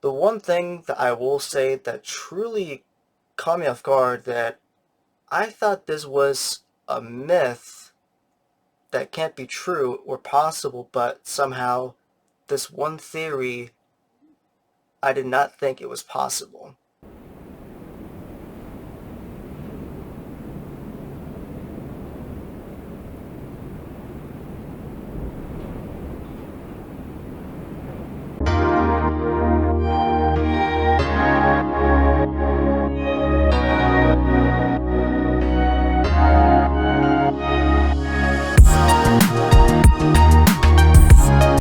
The one thing that I will say that truly caught me off guard, that I thought this was a myth that can't be true or possible, but somehow this one theory, I did not think it was possible.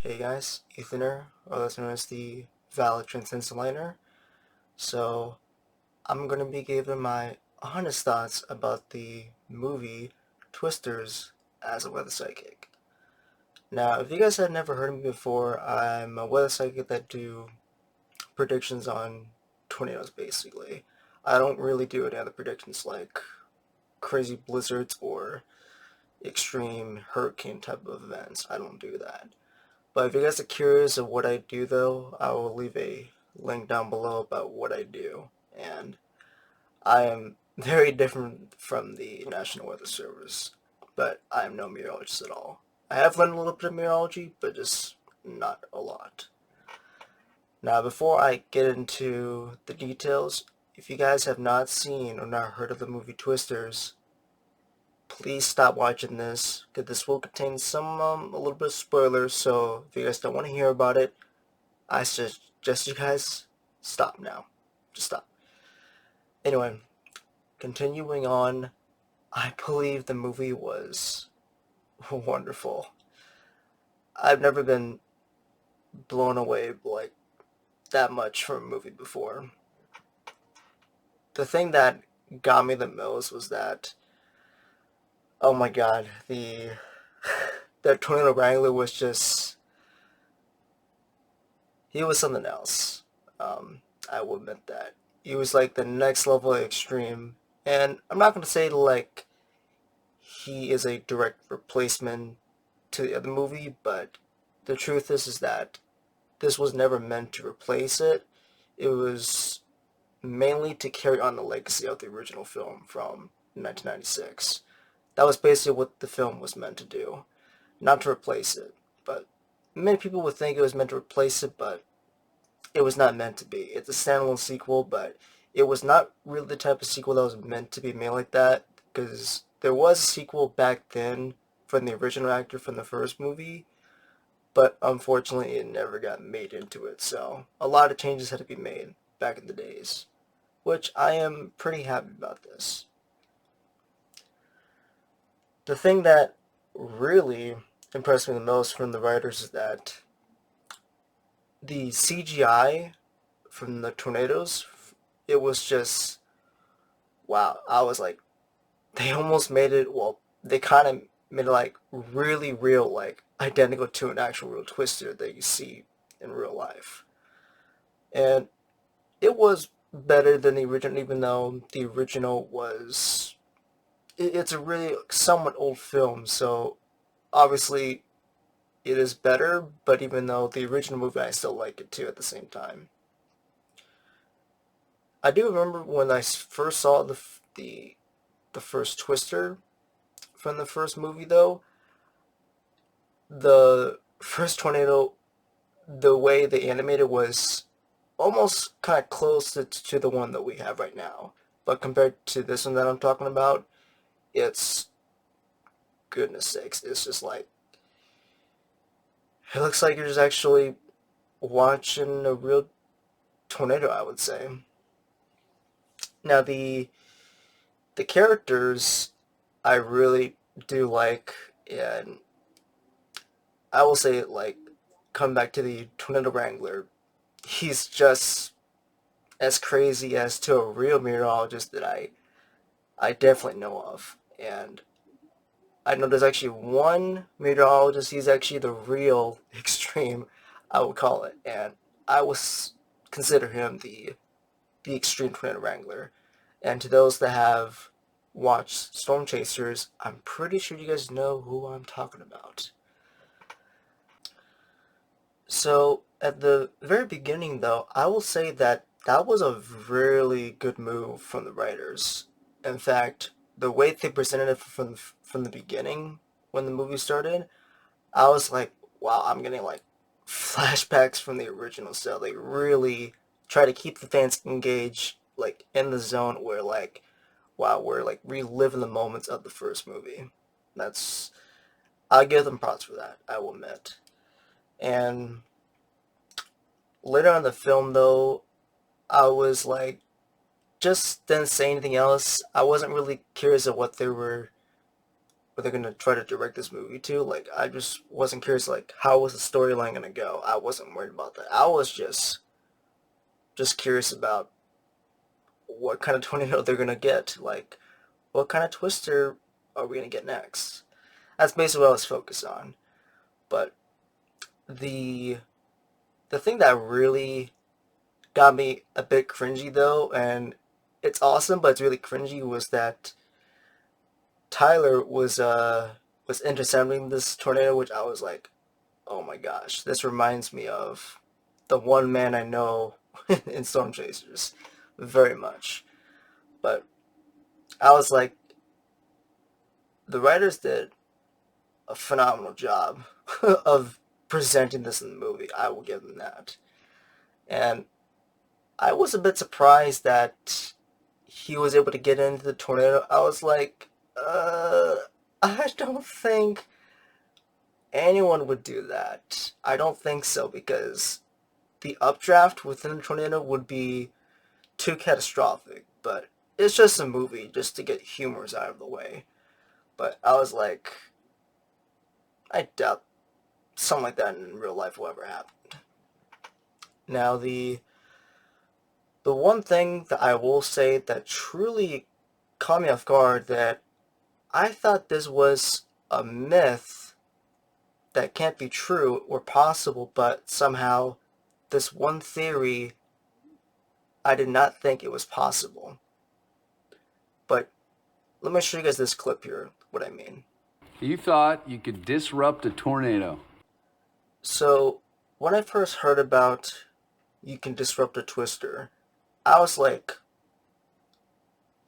Hey guys, Ethaner, or that's known as the Valid Transcendent. So, I'm going to be giving my honest thoughts about the movie Twisters as a weather psychic. Now, if you guys had never heard of me before, I'm a weather psychic that do predictions on tornadoes, basically. I don't really do any other predictions like crazy blizzards or extreme hurricane type of events. I don't do that. But if you guys are curious of what I do, though, I will leave a link down below about what I do. And I am very different from the National Weather Service, but I am no meteorologist at all. I have learned a little bit of meteorology, but just not a lot. Now, before I get into the details, if you guys have not seen or not heard of the movie Twisters, please stop watching this, because this will contain a little bit of spoilers, so if you guys don't want to hear about it, I suggest you guys stop now. Just stop. Anyway, continuing on, I believe the movie was wonderful. I've never been blown away like that much from a movie before. The thing that got me the most was that, oh my god, the Tornado Wrangler was just, he was something else. I will admit that. He was like the next level of extreme. And I'm not going to say like he is a direct replacement to the other movie, but the truth is that this was never meant to replace it. It was mainly to carry on the legacy of the original film from 1996. That was basically what the film was meant to do, not to replace it. But many people would think it was meant to replace it, but it was not meant to be. It's a standalone sequel, but it was not really the type of sequel that was meant to be made like that, because there was a sequel back then from the original actor from the first movie, but unfortunately it never got made into it, so a lot of changes had to be made back in the days, which I am pretty happy about this. The thing that really impressed me the most from the writers is that the CGI from the tornadoes, it was just, wow. I was like, they almost made it, well, they kind of made it like really real, like identical to an actual real twister that you see in real life. And it was better than the original, even though the original was, it's a really somewhat old film, so obviously it is better, but even though the original movie, I still like it too at the same time. I do remember when I first saw the first Twister from the first movie, though. The first tornado, the way they animated was almost kind of close to the one that we have right now. But compared to this one that I'm talking about, it's, goodness sakes, it's just like, it looks like you're just actually watching a real tornado, I would say. Now, the characters I really do like, and I will say, like, come back to the Tornado Wrangler, he's just as crazy as to a real meteorologist that I definitely know of. And I know there's actually one meteorologist, he's actually the real extreme, I would call it. And I would consider him the extreme Tornado Wrangler. And to those that have watched Storm Chasers, I'm pretty sure you guys know who I'm talking about. So at the very beginning, though, I will say that that was a really good move from the writers. In fact, the way they presented it from the beginning when the movie started, I was like, wow, I'm getting like flashbacks from the original. So they really try to keep the fans engaged, like in the zone where like, wow, we're like reliving the moments of the first movie. That's I'll give them props for that. I will admit. And later on in the film, though, I was like, just didn't say anything else. I wasn't really curious of what they're gonna try to direct this movie to. Like, I just wasn't curious, like, how was the storyline gonna go? I wasn't worried about that. I was just curious about what kind of tornado they're gonna get. Like, what kind of twister are we gonna get next? That's basically what I was focused on. But the the thing that really got me a bit cringy though, and it's awesome, but it's really cringy, was that Tyler was intercepting this tornado, which I was like, oh my gosh, this reminds me of the one man I know in Storm Chasers, very much. But I was like, the writers did a phenomenal job of presenting this in the movie. I will give them that. And I was a bit surprised that he was able to get into the tornado. I was like, I don't think anyone would do that. I don't think so because the updraft within the tornado would be too catastrophic. But it's just a movie, just to get humors out of the way. But I was like, I doubt something like that in real life will ever happen. Now the one thing that I will say that truly caught me off guard, that I thought this was a myth that can't be true or possible, but somehow this one theory, I did not think it was possible. But let me show you guys this clip here, what I mean. You thought you could disrupt a tornado. So, when I first heard about you can disrupt a twister, I was like,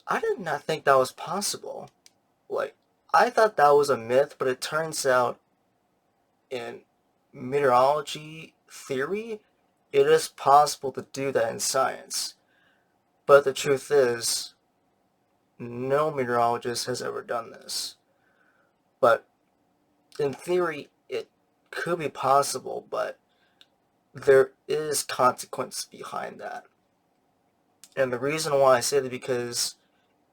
I did not think that was possible. Like, I thought that was a myth, but it turns out in meteorology theory, it is possible to do that in science. But the truth is, no meteorologist has ever done this. But in theory, it could be possible, but there is consequence behind that. And the reason why I say that because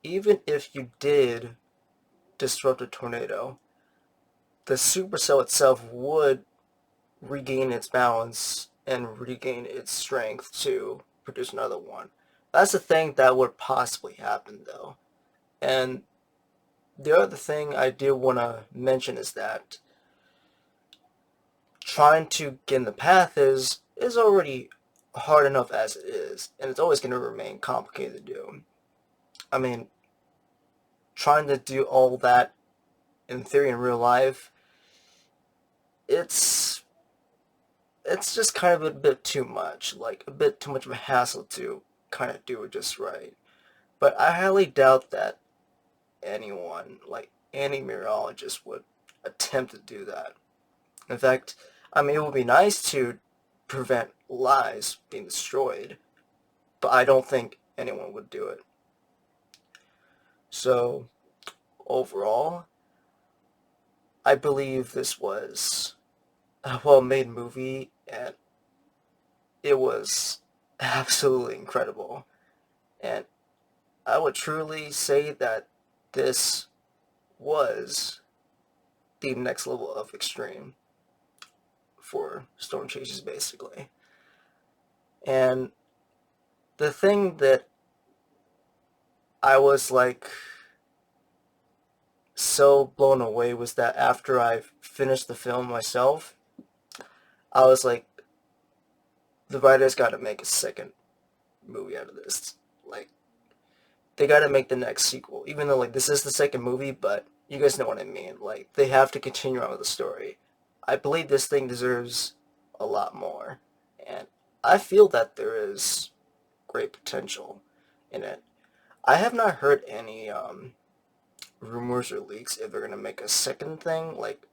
even if you did disrupt a tornado, the supercell itself would regain its balance and regain its strength to produce another one. That's the thing that would possibly happen though. And the other thing I do want to mention is that trying to get in the path is already hard enough as it is, and it's always going to remain complicated to do. I mean, trying to do all that in theory in real life, it's it's just kind of a bit too much, like a bit too much of a hassle to kind of do it just right. But I highly doubt that anyone, like any meteorologist, would attempt to do that. In fact, I mean, it would be nice to prevent lives being destroyed, but I don't think anyone would do it. So, overall, I believe this was a well made movie, and it was absolutely incredible. And I would truly say that this was the next level of extreme for storm chasers, basically. And the thing that I was like so blown away was that after I finished the film myself, I was like, the writers got to make a second movie out of this. Like, they got to make the next sequel, even though like this is the second movie, but you guys know what I mean. Like, they have to continue on with the story. I believe this thing deserves a lot more. And I feel that there is great potential in it. I have not heard any rumors or leaks if they're gonna make a second thing, like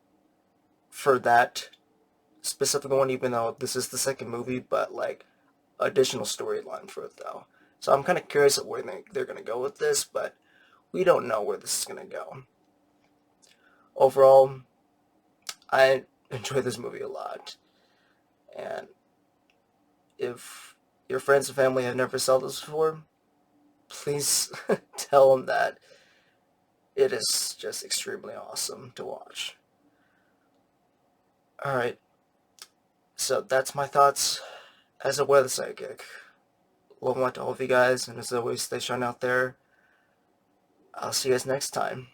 for that specific one, even though this is the second movie, but like additional storyline for it though. So I'm kind of curious at where they're gonna go with this, but we don't know where this is gonna go. Overall, I enjoy this movie a lot, and if your friends and family have never saw this before, please tell them that it is just extremely awesome to watch. Alright, so that's my thoughts as a weather psychic. Love and light to all of you guys, and as always, stay strong out there. I'll see you guys next time.